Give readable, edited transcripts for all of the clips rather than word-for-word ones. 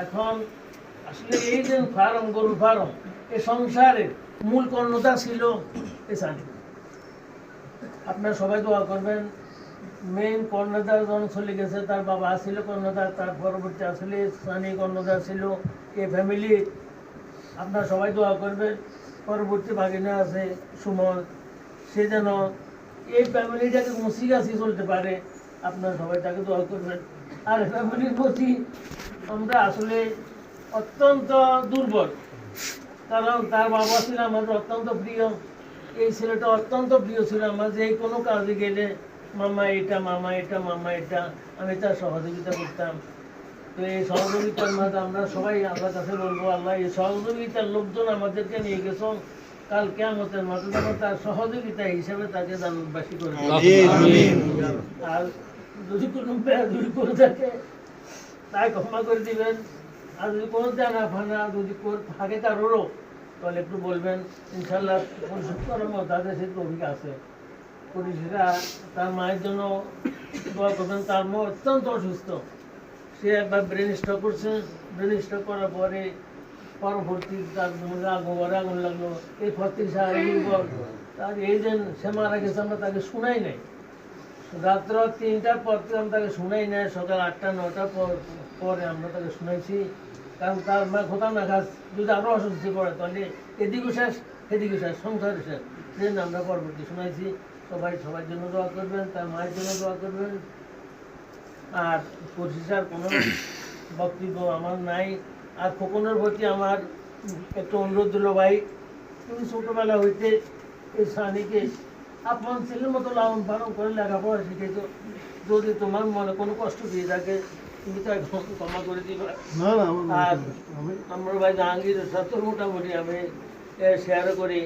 এখন আসলে এই যে ফার্ম, গরুর ফার্ম, এই সংসারের মূল কর্ণতা ছিল এই সানি। আপনারা সবাই দোয়া করবেন। মেইন কর্ণধার যখন চলে গেছে, তার বাবা ছিল কর্ণধার, তার পরবর্তী আসলে সানি কর্ণধার ছিল এই ফ্যামিলি। আপনারা সবাই দোয়া করবেন। পরবর্তী ভাগিনা আছে সুমন, সে যেন এই ফ্যামিলিটাকে মুছি গাছি চলতে পারে। আপনারা সবাই তাকে দোয়া করবেন। আর ফ্যামিলির প্রতি আমরা আসলে অত্যন্ত দুর্বল, কারণ তার বাবা ছিল আমাদের অত্যন্ত প্রিয়। এই ছেলেটা অত্যন্ত প্রিয় ছিল আমার, যে কোনো কাজে গেলে মামা এটা, মামা এটা, মামা এটা, আমি তার সহযোগিতা করতাম। তো এই সহযোগিতার মাঝে আমরা সবাই আল্লাহর কাছে বলবো, আল্লাহ এই সহযোগিতার লোকজন আমাদেরকে নিয়ে গেছো, কাল কিয়ামতের মাঠে যেন তার সহযোগিতা হিসেবে তাকে জান্নাতবাসী করে দেন। আর যদি কোনো বেয়াদবি করে থাকে তাই ক্ষমা করে দিবেন। আর যদি কোনো জানা ফানা যদি থাকে কারোরও, তাহলে একটু বলবেন, ইনশাল্লাহ পরিশোধ করার মতো তাদের সে অভিজ্ঞ আছে। পরিষেরা তার মায়ের জন্য দোয়া করবেন। তার মা অত্যন্ত অসুস্থ, সে একবার ব্রেন স্ট্রোক করছে। ব্রেন স্ট্রোক করার পরে পরবর্তী তার আগুন লাগলো। এই 35 পর তার এই যে সে মারা গেছে, আমরা তাকে শুনাই নাই। রাত্র 3টার পর আমরা তাকে শুনাই নাই, সকাল 8টা-9টার পরে আমরা তাকে শুনাইছি। কারণ তার মা খোতা না খাস যদি আরও অসুস্থ পড়ে, তাহলে এদিকে শেষ এদিকে শেষ, সংসারে শেষ। সেজন্য আমরা পরবর্তী শুনাইছি। সবার জন্য দোয়া করবেন, তার মায়ের জন্য দোয়া করবেন। আর পরিশেষে কোনো বক্তব্য আমার নাই। আর খোকনের প্রতি আমার একটু অনুরোধ দিল, ভাই তুমি ছোটোবেলা হইতে এই সানিকে আপন ছেলের মতো লালন পালন করে লেখাপড়া শিখেছো। যদি তোমার মনে কোনো কষ্ট দিয়ে থাকে, তুমি তো এখন ক্ষমা করে দিবা। আর আমার ভাই জাহাঙ্গীরের সাথে মোটামুটি আমি শেয়ার করি।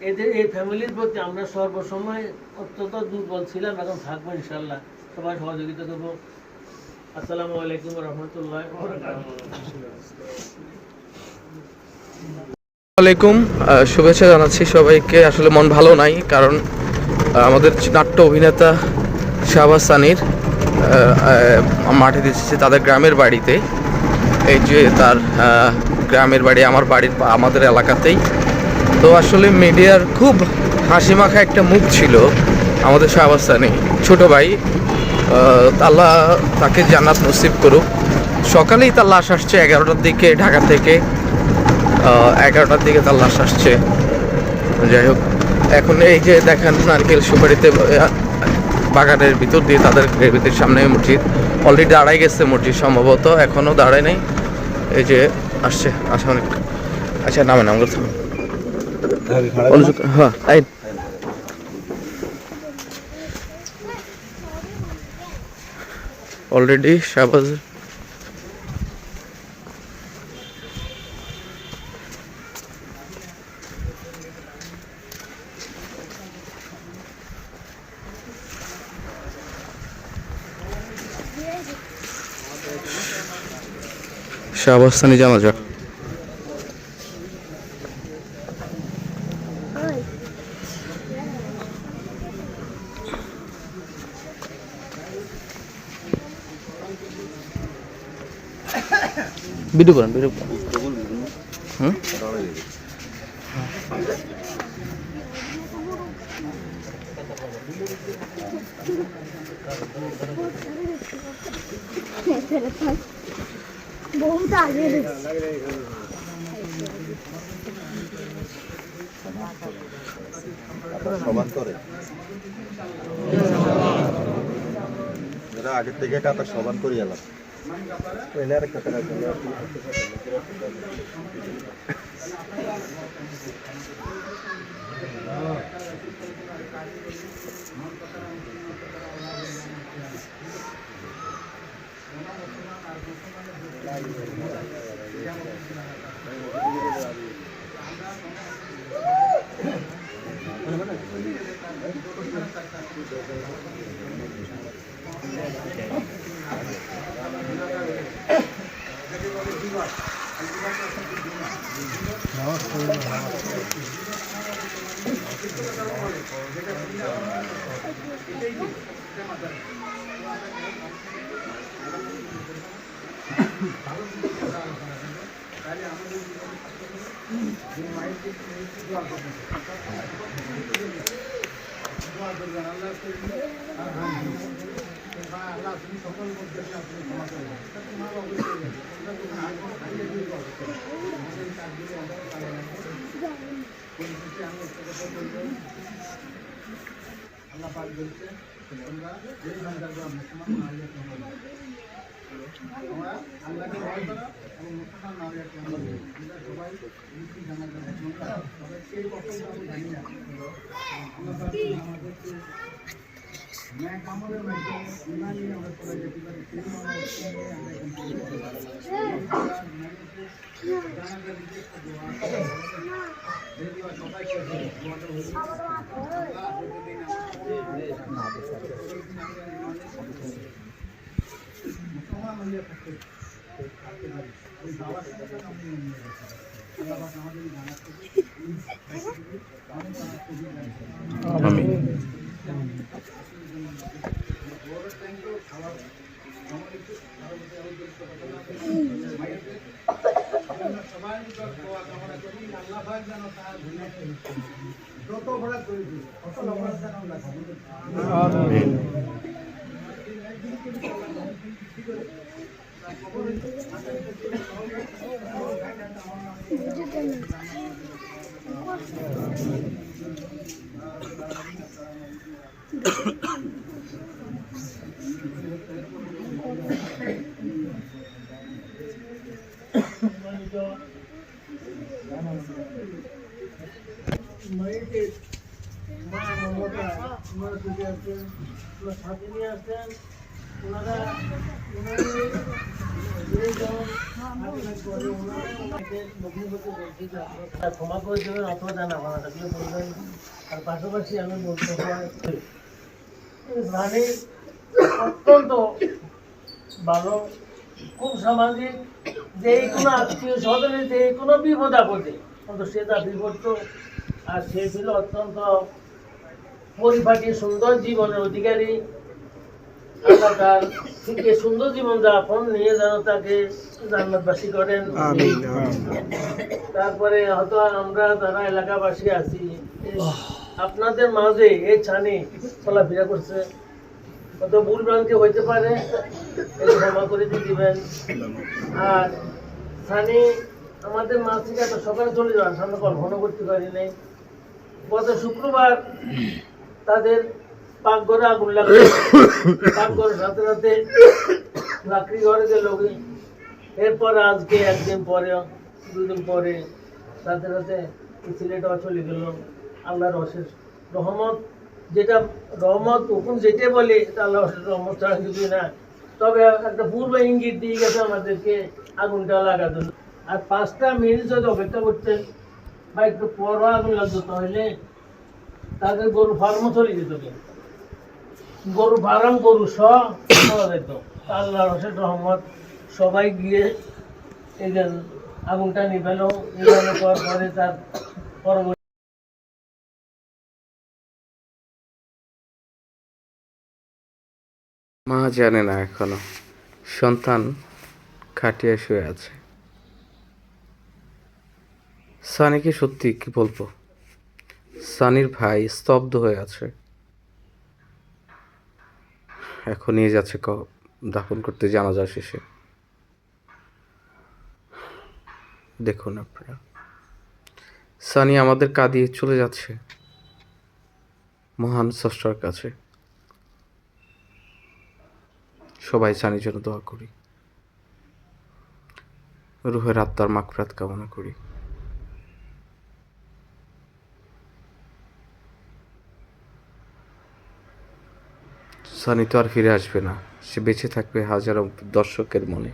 এদের এই ফ্যামিলির প্রতি আমরা সর্বসময় অত্যন্ত দুর্বল ছিলাম, এখন থাকবো ইনশাল্লাহ। সবাই সহযোগিতা করবো। আসসালামু আলাইকুম রহমতুল্লাহ। আসসালামাইকুম, শুভেচ্ছা জানাচ্ছি সবাইকে। আসলে মন ভালো নাই, কারণ আমাদের নাট্য অভিনেতা শাহবাজ সানির মাঠে দিচ্ছে তাদের গ্রামের বাড়িতে। এই যে তার গ্রামের বাড়ি আমাদের এলাকাতেই। তো আসলে মিডিয়ার খুব হাসি মাখা একটা মুখ ছিল আমাদের শাহবাজ সানি, ছোটো ভাই। আল্লাহ তাকে জান্নাত নসিব করুক। সকালেই তার লাশ আসছে 11টার দিকে ঢাকা থেকে। 11টার দিকে তার লাশ আসছে। যাই হোক, এখন এই যে দেখেন নারকেল সুপারিতে বাগানের ভিতর দিয়ে তাদের ভিতর সামনে মসজিদ অলরেডি দাঁড়াই গেছে। মসজিদ সম্ভবত এখনও দাঁড়ায় নাই। এই যে আসছে, আসা অনেক। আচ্ছা নামে নাম করতে হ্যাঁ তাই। অলরেডি শাহবাজ সানি জানাজা। ভিডিও করেন, ভিডিও করেন। बहुत आगे সমান করে আগের থেকে কাতা সমান করি এলাম। আরেকটা আমিন। মায়েদের মা মমতা ওনারা যদি আসতেন, ওনার সাথে নিয়ে আসতেন, ওনারা ওনাদের যেজন আশীর্বাদ করে ওনারা ওনাদের লগ্নিপতি বলছি যে আপনারা ক্ষমা করে দেবেন অথবা জানা ভালো থাকলে বলবেন। আর পাশাপাশি আমি বলতে হয় রানী অত্যন্ত ভালো, খুব সামাজিক, যে কোনো আত্মীয় স্বজনের যে কোনো বিপদ আপদে অন্তত সে তার বিপদ। আর সে ছিল অত্যন্ত পরিপাটি সুন্দর জীবনের অধিকারী। আল্লাহ তার থেকে সুন্দর জীবন যাপন নিয়ে যেন তাকে জান্নাতবাসী করেন। তারপরে হয়তো আমরা যারা এলাকাবাসী আছি আপনাদের মাঝে এই ছানি চলাফেরা করছে, কত ভুল ভ্রান্তি হইতে পারে, একটু ক্ষমা করে দিয়ে দিবেন। আর ছানি আমাদের মাছ থেকে এত সকালে চলে যান, সামনে কল্পনা করতে পারি নাই। গত শুক্রবার তাদের পাকঘরে আগুন লাগলো, পাকঘরের সাথে সাথে লাকড়ি ঘরে গেল। এরপরে আজকে একদিন পরে, দুদিন পরে সাথে সাথে ছেলেটাও চলে গেল। আল্লাহর অশেষ রহমত, যেটা রহমত হুকুম যেটাই বলে এটা আল্লাহ অশেষ রহমত ছাড়া কিছুই না। তবে একটা পূর্ব ইঙ্গিত দিয়ে গেছে আমাদেরকে আগুনটা লাগাতে। আর 5টা মিনিট যদি অপেক্ষা করতেন বা একটু পরও আগুন লাগতো তাহলে তাদের গরু ফার্মও চলে যেত, গরু ফার্ম গরু সব পাওয়া যেত। আল্লাহর অশেষ রহমত সবাই গিয়ে এই যে আগুনটা নিভালো, নিভানো করার পরে তার পরবর্তী মা জানে না এখনো সন্তান খাটিয়ায় শুয়ে আছে। সানিকে সত্যি কি বলবো, সানির ভাই স্তব্ধ হয়ে আছে। এখন নিয়ে যাচ্ছে দাফন করতে জানাজা শেষে। দেখুন আপনারা, সানি আমাদের কাঁদিয়ে চলে যাচ্ছে মহান স্রষ্টার কাছে। সবাই সানির জন্য দোয়া করি, রুহের আত্মার মাগফিরাত কামনা করি। সানি তো আর ফিরে আসবে না, সে বেঁচে থাকবে হাজারো দর্শকের মনে।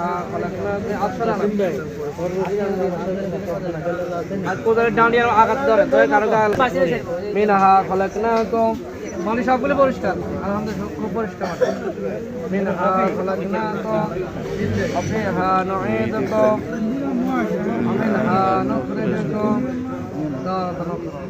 منها خلقناكم أطفالا আর কোদালের ডাঁডিয়ার আঘাত ধরে তো কারো গাল মিনহা খলাকনাকুম মানে সবগুলো পরিষ্কার আলহামদুলিল্লাহ খুব পরিষ্কার মিনহা খলাকনাকুম وفيها نعيدكم ومنها نخرجكم تارة أخرى